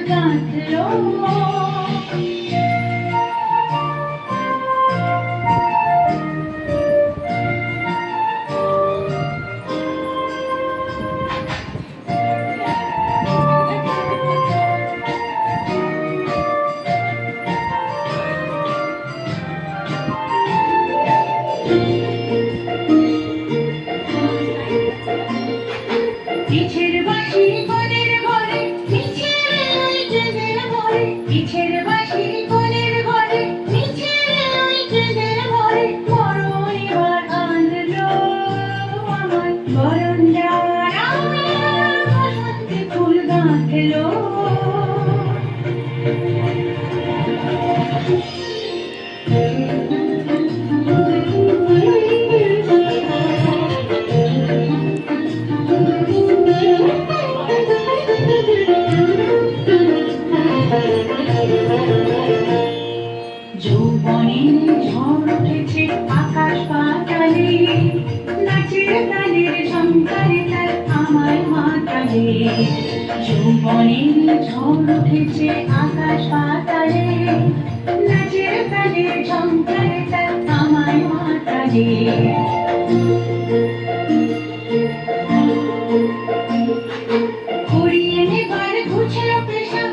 গাঁথলো। পিছের বাঁশি কোলের ঘরে, পিছের ওই ট্রেনের ঘরে, পিছের বাঁশি কোলের ঘরে, পিছের ওই ট্রেনের ঘরে, বরণ এবার আনলো আমার বরণডালা, বসন্তে ফুল গাঁথলো। যৌবনের ঝড় উঠেছে আকাশ পাতালে, নাচের তালের ঝংকারে তার আমায় মাতালে। যৌবনের ঝড় উঠেছে আকাশ পাতালে, নাচের তালের ঝংকারে তার আমায় মাতালে। কুড়িয়ে নেবার ঘুচলো পেশা,